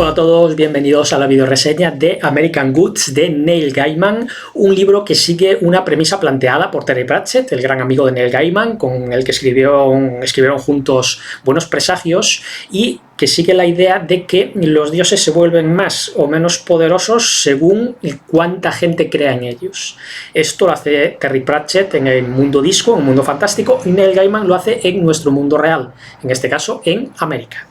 Hola a todos, bienvenidos a la videoreseña de American Gods de Neil Gaiman, un libro que sigue una premisa planteada por Terry Pratchett, el gran amigo de Neil Gaiman, con el que escribieron juntos Buenos Presagios, y que sigue la idea de que los dioses se vuelven más o menos poderosos según cuánta gente crea en ellos. Esto lo hace Terry Pratchett en el mundo disco, en un mundo fantástico, y Neil Gaiman lo hace en nuestro mundo real, en este caso en América.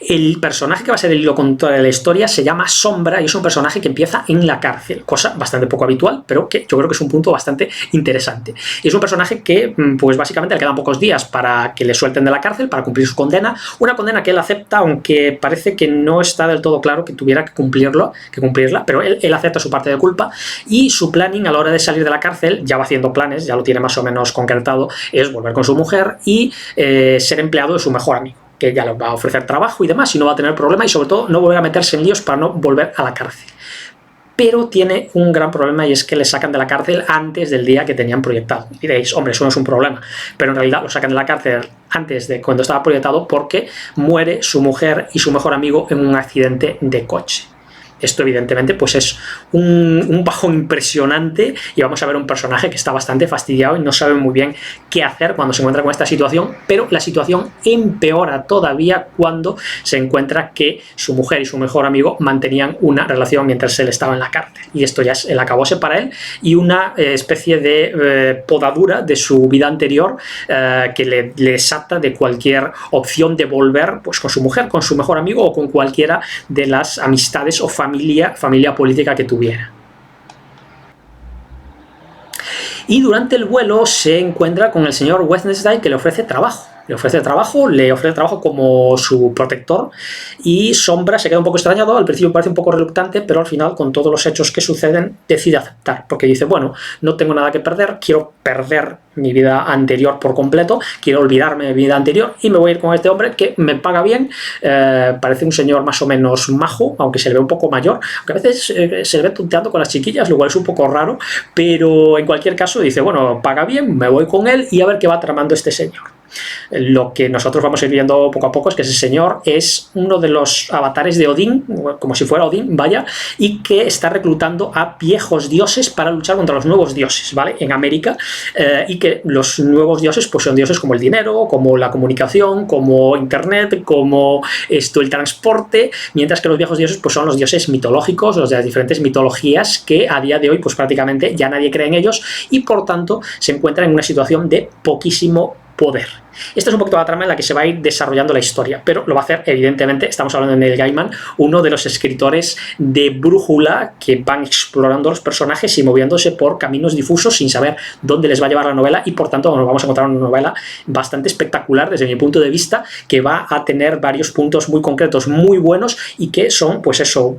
El personaje que va a ser el hilo conductor de la historia se llama Sombra y es un personaje que empieza en la cárcel, cosa bastante poco habitual, pero que yo creo que es un punto bastante interesante. Y es un personaje que, pues básicamente le quedan pocos días para que le suelten de la cárcel, para cumplir su condena, una condena que él acepta, aunque parece que no está del todo claro que tuviera que cumplirla, pero él acepta su parte de culpa, y su planning a la hora de salir de la cárcel, ya va haciendo planes, ya lo tiene más o menos concretado, es volver con su mujer y ser empleado de su mejor amigo, que ya le va a ofrecer trabajo y demás y no va a tener problema, y sobre todo no volver a meterse en líos para no volver a la cárcel. Pero tiene un gran problema, y es que le sacan de la cárcel antes del día que tenían proyectado. Y diréis, hombre, eso no es un problema, pero en realidad lo sacan de la cárcel antes de cuando estaba proyectado porque muere su mujer y su mejor amigo en un accidente de coche. Esto evidentemente pues es un bajón impresionante, y vamos a ver un personaje que está bastante fastidiado y no sabe muy bien qué hacer cuando se encuentra con esta situación, pero la situación empeora todavía cuando se encuentra que su mujer y su mejor amigo mantenían una relación mientras él estaba en la cárcel, y esto ya es el acabose para él y una especie de podadura de su vida anterior que le desata de cualquier opción de volver pues con su mujer, con su mejor amigo o con cualquiera de las amistades o familia política que tuviera. Y durante el vuelo se encuentra con el señor Wednesday, que le ofrece trabajo. Le ofrece trabajo como su protector, y Sombra se queda un poco extrañado, al principio parece un poco reluctante, pero al final, con todos los hechos que suceden, decide aceptar, porque dice, bueno, no tengo nada que perder, quiero perder mi vida anterior por completo, quiero olvidarme de mi vida anterior y me voy a ir con este hombre que me paga bien, parece un señor más o menos majo, aunque se le ve un poco mayor, aunque a veces se le ve tonteando con las chiquillas, lo cual es un poco raro, pero en cualquier caso dice, bueno, paga bien, me voy con él y a ver qué va tramando este señor. Lo que nosotros vamos a ir viendo poco a poco es que ese señor es uno de los avatares de Odín, como si fuera Odín, vaya, y que está reclutando a viejos dioses para luchar contra los nuevos dioses, ¿vale? En América, y que los nuevos dioses pues son dioses como el dinero, como la comunicación, como internet, como el transporte, mientras que los viejos dioses pues son los dioses mitológicos, los de las diferentes mitologías, que a día de hoy pues prácticamente ya nadie cree en ellos, y por tanto se encuentran en una situación de poquísimo poder. Esta es un poquito la trama en la que se va a ir desarrollando la historia, pero lo va a hacer, evidentemente, estamos hablando de Neil Gaiman, uno de los escritores de brújula que van explorando los personajes y moviéndose por caminos difusos sin saber dónde les va a llevar la novela, y por tanto nos vamos a encontrar una novela bastante espectacular desde mi punto de vista, que va a tener varios puntos muy concretos, muy buenos, y que son, pues eso,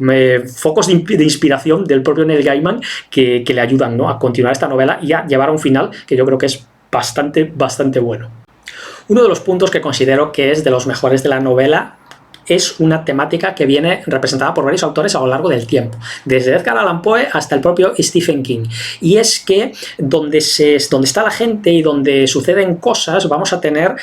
focos de inspiración del propio Neil Gaiman que le ayudan, ¿no?, a continuar esta novela y a llevar a un final que yo creo que es bastante bueno. Uno de los puntos que considero que es de los mejores de la novela es una temática que viene representada por varios autores a lo largo del tiempo, desde Edgar Allan Poe hasta el propio Stephen King, y es que donde está la gente y donde suceden cosas vamos a tener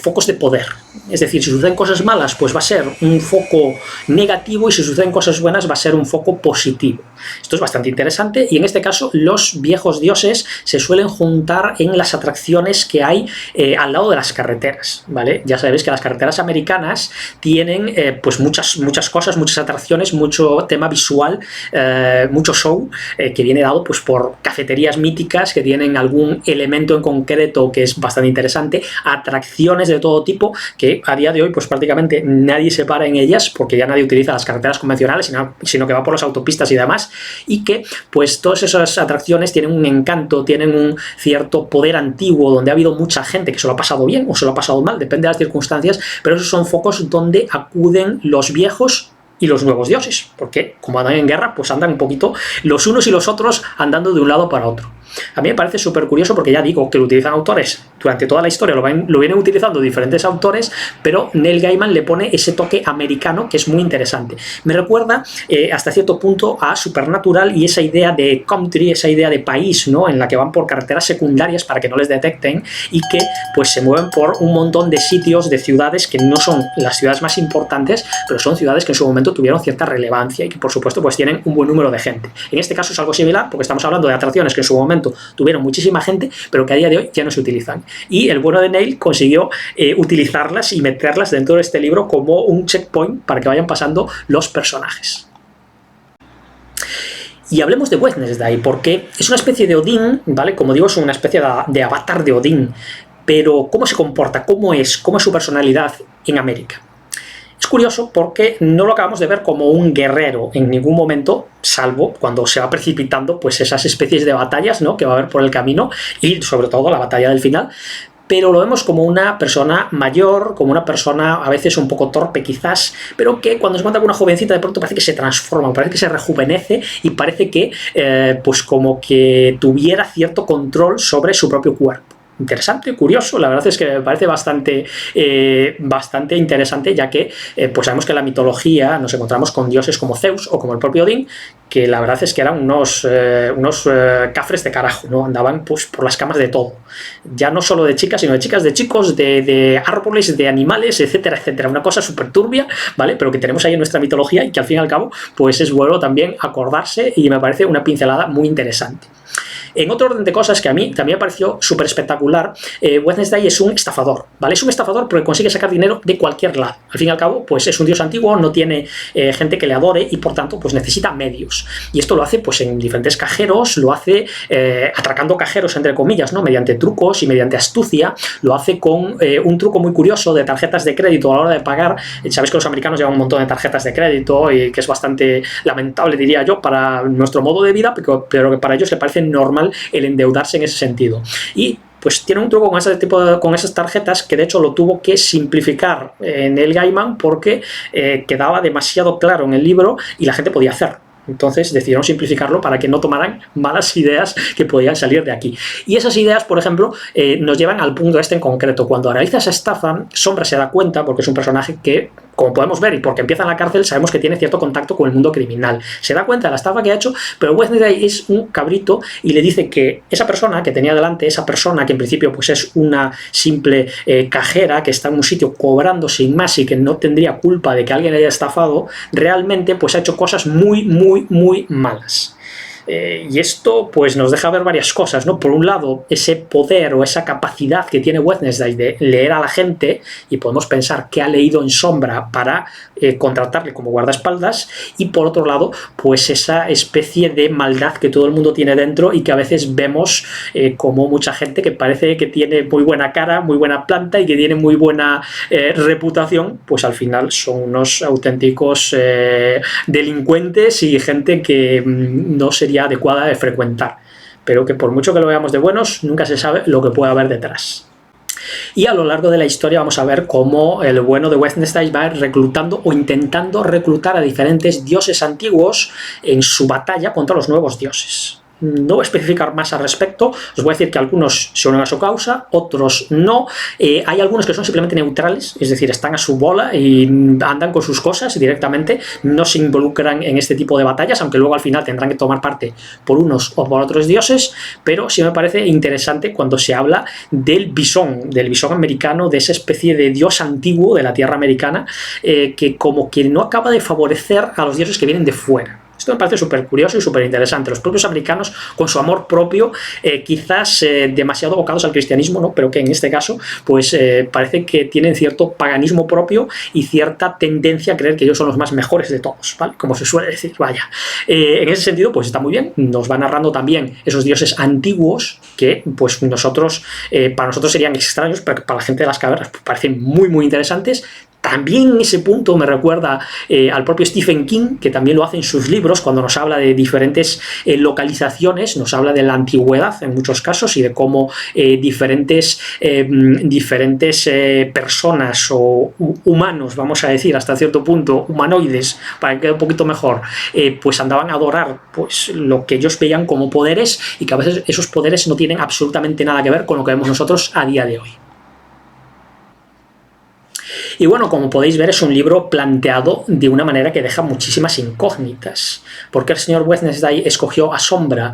focos de poder. Es decir, si suceden cosas malas pues va a ser un foco negativo, y si suceden cosas buenas va a ser un foco positivo. Esto es bastante interesante, y en este caso los viejos dioses se suelen juntar en las atracciones que hay al lado de las carreteras, ¿vale? Ya sabéis que las carreteras americanas tienen pues muchas cosas, muchas atracciones, mucho tema visual, mucho show que viene dado pues por cafeterías míticas que tienen algún elemento en concreto que es bastante interesante, atracciones de todo tipo que a día de hoy pues prácticamente nadie se para en ellas porque ya nadie utiliza las carreteras convencionales, sino que va por las autopistas y demás, y que pues todas esas atracciones tienen un encanto, tienen un cierto poder antiguo, donde ha habido mucha gente que se lo ha pasado bien o se lo ha pasado mal, depende de las circunstancias, pero esos son focos donde acuden los viejos y los nuevos dioses, porque como andan en guerra, pues andan un poquito los unos y los otros andando de un lado para otro. A mí me parece súper curioso porque ya digo que lo utilizan autores durante toda la historia lo vienen utilizando diferentes autores, pero Neil Gaiman le pone ese toque americano que es muy interesante. Me recuerda hasta cierto punto a Supernatural y esa idea de country, esa idea de país, ¿no? En la que van por carreteras secundarias para que no les detecten y que pues se mueven por un montón de sitios, de ciudades que no son las ciudades más importantes, pero son ciudades que en su momento tuvieron cierta relevancia y que por supuesto pues tienen un buen número de gente. En este caso es algo similar porque estamos hablando de atracciones que en su momento tuvieron muchísima gente, pero que a día de hoy ya no se utilizan. Y el bueno de Neil consiguió utilizarlas y meterlas dentro de este libro como un checkpoint para que vayan pasando los personajes. Y hablemos de Wednesday, porque es una especie de Odín, ¿vale? Como digo, es una especie de avatar de Odín, pero ¿cómo se comporta? ¿Cómo es su personalidad en América? Es curioso porque no lo acabamos de ver como un guerrero en ningún momento, salvo cuando se va precipitando pues esas especies de batallas, ¿no? Que va a haber por el camino y sobre todo la batalla del final. Pero lo vemos como una persona mayor, como una persona a veces un poco torpe quizás, pero que cuando se encuentra con una jovencita de pronto parece que se transforma, parece que se rejuvenece y parece que pues como que tuviera cierto control sobre su propio cuerpo. Interesante, curioso, la verdad es que me parece bastante interesante, ya que pues sabemos que en la mitología nos encontramos con dioses como Zeus o como el propio Odín, que la verdad es que eran unos cafres de carajo, ¿no? Andaban pues por las camas de todo, ya no solo de chicas, sino de chicas, de chicos, de árboles, de animales, etcétera, etcétera, una cosa súper turbia, ¿vale? Pero que tenemos ahí en nuestra mitología y que al fin y al cabo pues es bueno también acordarse y me parece una pincelada muy interesante. En otro orden de cosas que a mí también me pareció súper espectacular, Wednesday es un estafador, ¿vale? Es un estafador porque consigue sacar dinero de cualquier lado. Al fin y al cabo, pues es un dios antiguo, no tiene gente que le adore y por tanto, pues necesita medios. Y esto lo hace pues en diferentes cajeros, lo hace atracando cajeros, entre comillas, ¿no? Mediante trucos y mediante astucia, lo hace con un truco muy curioso de tarjetas de crédito a la hora de pagar. Sabéis que los americanos llevan un montón de tarjetas de crédito y que es bastante lamentable, diría yo, para nuestro modo de vida, pero que para ellos le parece normal el endeudarse en ese sentido. Y pues tiene un truco con esas tarjetas que de hecho lo tuvo que simplificar Neil Gaiman porque quedaba demasiado claro en el libro y la gente podía hacerlo. Entonces decidieron simplificarlo para que no tomaran malas ideas que podían salir de aquí. Y esas ideas, por ejemplo, nos llevan al punto este en concreto. Cuando realiza esa estafa, Sombra se da cuenta, porque es un personaje que, como podemos ver, y porque empieza en la cárcel, sabemos que tiene cierto contacto con el mundo criminal. Se da cuenta de la estafa que ha hecho, pero Wednesday es un cabrito y le dice que esa persona que tenía delante, esa persona que en principio pues es una simple cajera que está en un sitio cobrando sin más y que no tendría culpa de que alguien le haya estafado, realmente pues ha hecho cosas muy malas. Y esto pues nos deja ver varias cosas, ¿no? Por un lado, ese poder o esa capacidad que tiene Wednesday de leer a la gente, y podemos pensar que ha leído en Sombra para contratarle como guardaespaldas, y por otro lado, pues esa especie de maldad que todo el mundo tiene dentro y que a veces vemos como mucha gente que parece que tiene muy buena cara, muy buena planta y que tiene muy buena reputación, pues al final son unos auténticos delincuentes y gente que no sería adecuada de frecuentar, pero que por mucho que lo veamos de buenos, nunca se sabe lo que puede haber detrás. Y a lo largo de la historia vamos a ver cómo el bueno de Wednesday va reclutando o intentando reclutar a diferentes dioses antiguos en su batalla contra los nuevos dioses. No voy a especificar más al respecto, os voy a decir que algunos se unen a su causa, otros no. Hay algunos que son simplemente neutrales, es decir, están a su bola y andan con sus cosas directamente, no se involucran en este tipo de batallas, aunque luego al final tendrán que tomar parte por unos o por otros dioses, pero sí me parece interesante cuando se habla del bisón americano, de esa especie de dios antiguo de la tierra americana, que como que no acaba de favorecer a los dioses que vienen de fuera. Esto me parece súper curioso y súper interesante. Los propios americanos, con su amor propio, quizás demasiado abocados al cristianismo, ¿no? Pero que en este caso, pues parece que tienen cierto paganismo propio y cierta tendencia a creer que ellos son los más mejores de todos, ¿vale? Como se suele decir, vaya. En ese sentido, pues está muy bien. Nos va narrando también esos dioses antiguos que, pues para nosotros serían extraños, pero para la gente de las cavernas pues, parecen muy interesantes. también ese punto me recuerda al propio Stephen King, que también lo hace en sus libros, cuando nos habla de diferentes localizaciones, nos habla de la antigüedad en muchos casos y de cómo diferentes personas o humanos, vamos a decir, hasta cierto punto, humanoides, para que quede un poquito mejor, pues andaban a adorar pues lo que ellos veían como poderes, y que a veces esos poderes no tienen absolutamente nada que ver con lo que vemos nosotros a día de hoy. Y bueno, como podéis ver, es un libro planteado de una manera que deja muchísimas incógnitas. ¿Por qué el señor Wednesday escogió a Sombra?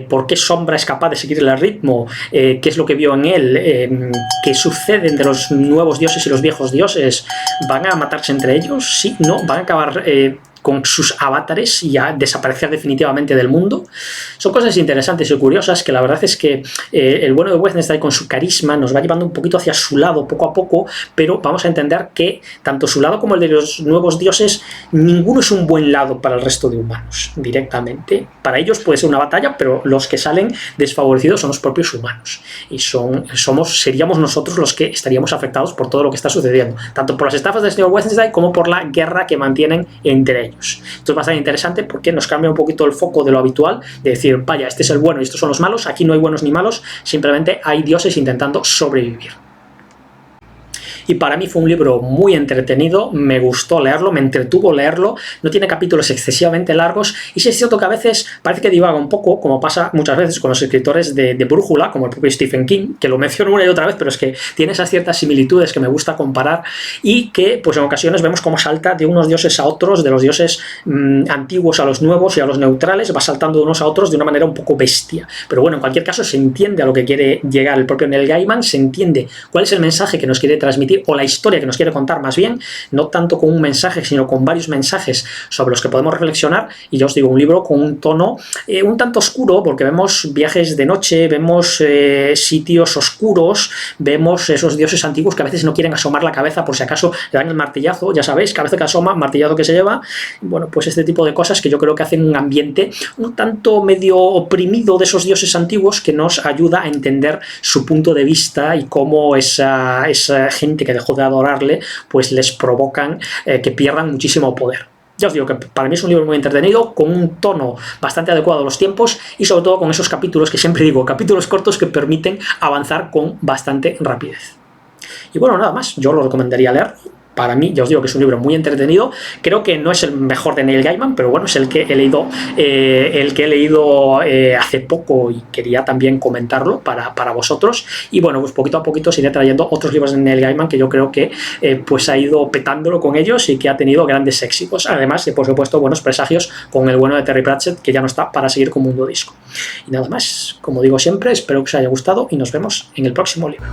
¿Por qué Sombra es capaz de seguirle el ritmo? ¿Qué es lo que vio en él? ¿Qué sucede entre los nuevos dioses y los viejos dioses? ¿Van a matarse entre ellos? Sí, no, van a acabar con sus avatares y a desaparecer definitivamente del mundo. Son cosas interesantes y curiosas que la verdad es que el bueno de Wednesday, con su carisma, nos va llevando un poquito hacia su lado poco a poco, pero vamos a entender que tanto su lado como el de los nuevos dioses, ninguno es un buen lado para el resto de humanos directamente. Para ellos puede ser una batalla, pero los que salen desfavorecidos son los propios humanos, y seríamos nosotros los que estaríamos afectados por todo lo que está sucediendo, tanto por las estafas del señor Wednesday como por la guerra que mantienen entre ellos. Esto es bastante interesante porque nos cambia un poquito el foco de lo habitual, de decir, vaya, este es el bueno y estos son los malos. Aquí no hay buenos ni malos, simplemente hay dioses intentando sobrevivir. Y para mí fue un libro muy entretenido, me gustó leerlo, me entretuvo leerlo, no tiene capítulos excesivamente largos, y sí es cierto que a veces parece que divaga un poco, como pasa muchas veces con los escritores de brújula, como el propio Stephen King, que lo menciono una y otra vez, pero es que tiene esas ciertas similitudes que me gusta comparar, y que pues en ocasiones vemos cómo salta de unos dioses a otros, de los dioses antiguos a los nuevos y a los neutrales, va saltando de unos a otros de una manera un poco bestia. Pero bueno, en cualquier caso se entiende a lo que quiere llegar el propio Neil Gaiman, se entiende cuál es el mensaje que nos quiere transmitir, o la historia que nos quiere contar más bien, no tanto con un mensaje, sino con varios mensajes sobre los que podemos reflexionar. Y ya os digo, un libro con un tono un tanto oscuro, porque vemos viajes de noche, vemos sitios oscuros, vemos esos dioses antiguos que a veces no quieren asomar la cabeza por si acaso le dan el martillazo, ya sabéis, cabeza que asoma, martillazo que se lleva. Bueno, pues este tipo de cosas que yo creo que hacen un ambiente un tanto medio oprimido de esos dioses antiguos, que nos ayuda a entender su punto de vista y cómo esa gente que dejó de adorarle, pues les provocan que pierdan muchísimo poder. Ya os digo que para mí es un libro muy entretenido, con un tono bastante adecuado a los tiempos, y sobre todo con esos capítulos que siempre digo, capítulos cortos que permiten avanzar con bastante rapidez. Y bueno, nada más, yo lo recomendaría leer. Para mí, ya os digo que es un libro muy entretenido. Creo que no es el mejor de Neil Gaiman, pero bueno, es el que he leído hace poco, y quería también comentarlo para vosotros. Y bueno, pues poquito a poquito os iré trayendo otros libros de Neil Gaiman que yo creo que pues ha ido petándolo con ellos y que ha tenido grandes éxitos. Además de, por supuesto, buenos presagios con el bueno de Terry Pratchett, que ya no está para seguir con Mundo Disco. Y nada más, como digo siempre, espero que os haya gustado y nos vemos en el próximo libro.